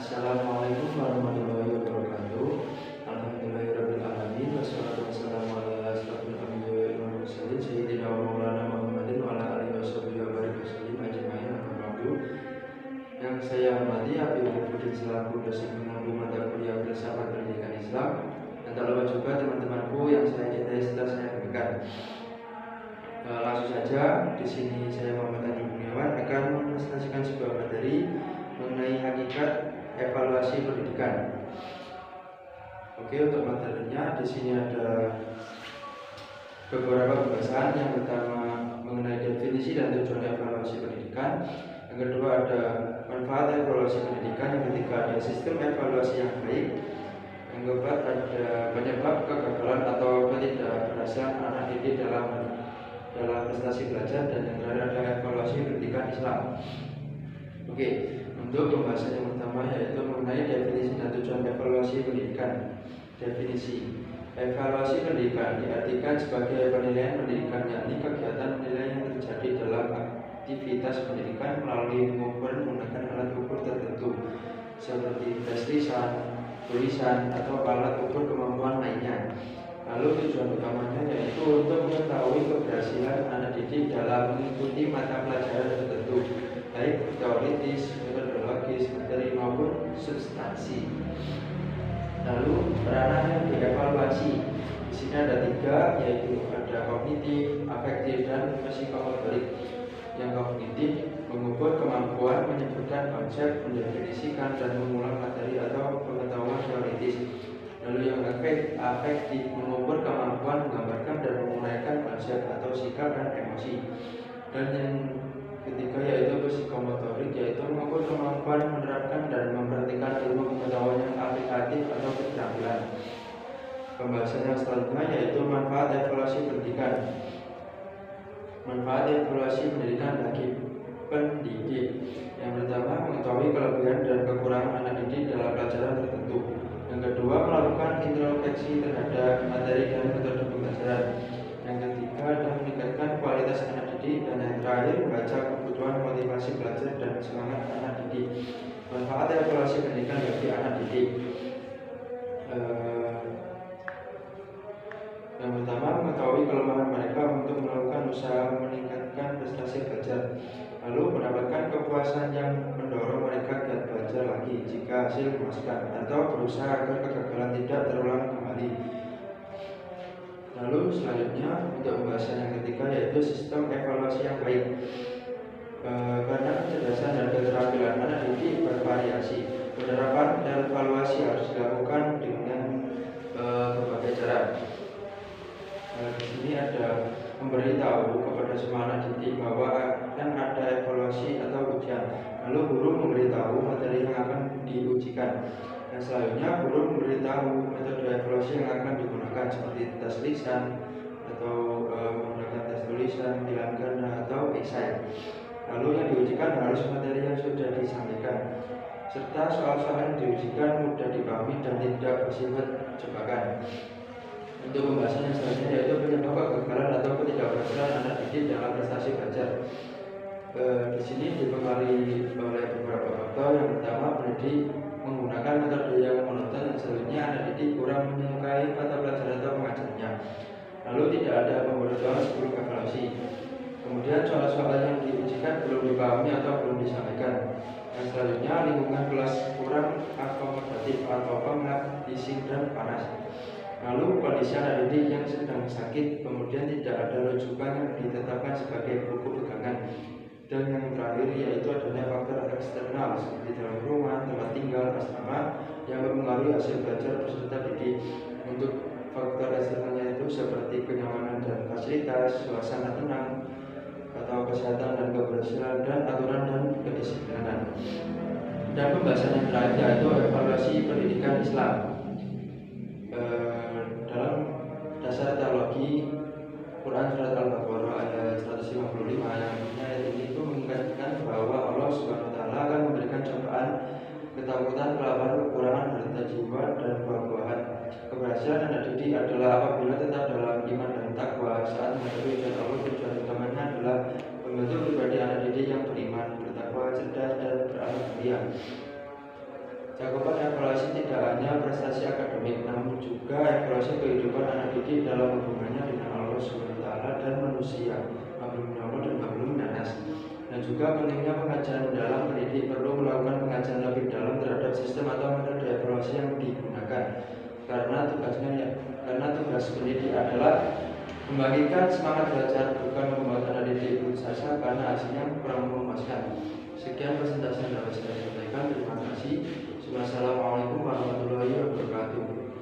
Assalamualaikum warahmatullahi wabarakatuh. Alhamdulillahirabbil alamin wassalatu wassalamu ala asyrofil anbiya'i wal mursalin sayyidina wa maulana Muhammadin wa ala alihi washabihi wa barik wasallim ajmain amma ba'du. Yang saya hormati Habib Ibuddin selaku dosen pengampu mata kuliah filsafat pendidikan Islam, dan tak lupa juga teman-temanku yang saya cintai serta saya banggakan. Langsung saja, di sini saya Muhammad Adi Kurniawan akan mempresentasikan sebuah materi mengenai hakikat evaluasi pendidikan. Oke, untuk materinya di sini ada beberapa pembahasan. Yang pertama mengenai definisi dan tujuan evaluasi pendidikan. Yang kedua ada manfaat evaluasi pendidikan. Yang ketiga ada sistem evaluasi yang baik. Yang keempat ada penyebab kegagalan atau ketidakberhasilan anak didik dalam prestasi belajar, dan yang terakhir ada evaluasi pendidikan Islam. Oke, untuk pembahasan yang pertama yaitu mengenai definisi dan tujuan evaluasi pendidikan. Definisi evaluasi pendidikan diartikan sebagai penilaian pendidikan, yakni kegiatan penilaian yang terjadi dalam aktivitas pendidikan melalui pengukuran menggunakan alat ukur tertentu seperti tes lisan, tulisan, atau alat ukur kemampuan lainnya. Lalu tujuan utamanya yaitu untuk mengetahui keberhasilan anak didik dalam mengikuti mata pelajaran tertentu, baik teoritis, metodologis, materi maupun substansi. Lalu peranan yang dievaluasi di sini ada tiga, yaitu ada kognitif, afektif, dan psikomotorik. Yang kognitif mengukur kemampuan menyebutkan konsep, mendefinisikan, dan mengulang materi atau pengetahuan teoritis. Lalu yang afektif mengukur kemampuan menggambarkan dan menguraikan konsep atau sikap dan emosi. Dan yang ketiga yaitu psikomotorik, yaitu mengukur kemampuan menerapkan dan mempraktikkan ilmu pengetahuan yang aplikatif atau keterampilan. Pembahasan yang selanjutnya yaitu manfaat evaluasi pendidikan. Manfaat evaluasi pendidikan bagi pendidik. Yang pertama, mengetahui kelebihan dan kekurangan anak didik dalam pelajaran tertentu. Yang kedua, melakukan introspeksi terhadap materi dan metode pembelajaran. Yang ketiga adalah meningkatkan kualitas anak didik, dan yang terakhir membaca kebutuhan motivasi belajar dan semangat anak didik. Manfaat evaluasi pendidikan bagi anak didik. Yang pertama, mengetahui kelemahan mereka untuk melakukan usaha meningkatkan prestasi belajar. Lalu mendapatkan kepuasan yang mendorong mereka giat belajar lagi jika hasil memuaskan, atau berusaha agar kegagalan tidak terulang kembali. Lalu selanjutnya untuk pembahasan yang ketiga yaitu sistem evaluasi yang baik. Karena kecerdasan dan keterampilan anak didik bervariasi, penerapan evaluasi harus dilakukan dengan berbagai cara. Di sini ada memberitahu kepada semua anak didik bahwa akan ada evaluasi atau ujian. Lalu guru memberitahu materi yang akan diujikan. Dan selanjutnya guru memberitahu metode evaluasi yang akan digunakan seperti tes lisan atau menggunakan tes tulisan, pilihan ganda, atau esai. Lalu yang diujikan harus materi yang sudah disampaikan, serta soal-soal yang diujikan mudah dipahami dan tidak bersifat jebakan. Untuk pembahasan yang selanjutnya yaitu penyebab kegagalan atau ketidakberhasilan anak didik dalam prestasi belajar. Di sini dipengaruhi oleh beberapa faktor. Yang pertama, pendidik menggunakan metode yang monoton, dan selanjutnya anak didik kurang menyukai mata pelajaran atau pengajarnya. Lalu tidak ada pemberitahuan sebelum evaluasi. Kemudian soal-soal yang diujikan belum dipahami atau belum disampaikan. Yang selanjutnya, lingkungan kelas kurang akomodatif atau pengap, bising, dan panas. Lalu kondisi anak didik yang sedang sakit, kemudian tidak ada rujukan yang ditetapkan sebagai buku pegangan. Dan yang terakhir yaitu adanya faktor eksternal seperti dalam rumah, tempat tinggal, asrama yang mempengaruhi hasil belajar peserta didik. Untuk faktor eksternalnya itu seperti kenyamanan dan fasilitas, suasana tenang, atau kesehatan dan keberhasilan, dan aturan dan kedisiplinan. Dan pembahasan yang terakhir yaitu evaluasi pendidikan Islam. Dalam dasar teologi Quran surat Al-Baqarah ayat 155 yang ayat ini itu mengingatkan bahwa Allah Subhanahu wa taala akan memberikan cobaan, ketakutan, kelaparan, kekurangan harta jiwa, dan buah-buahan. Keberhasilan anak didik adalah apabila tetap dalam iman dan takwa saat menghadapi ujian Allah. Tujuan utamanya adalah membentuk pribadi anak didik yang beriman, bertakwa, cerdas, dan berakhlak mulia. Cakupan evaluasi tidak hanya prestasi akademik, namun juga evaluasi kehidupan anak didik dalam hubungannya dengan Allah SWT dan manusia, maklum Allah dan maklum nanas. Dan juga pentingnya pengajaran dalam pendidik perlu melakukan pengajaran lebih dalam terhadap sistem atau metode evaluasi yang digunakan. Karena tugas pendidik adalah membagikan semangat belajar, bukan membuat anak didik putus asa karena hasilnya kurang memuaskan. Sekian presentasi yang dapat saya sampaikan. Terima kasih. Wassalamualaikum warahmatullahi wabarakatuh.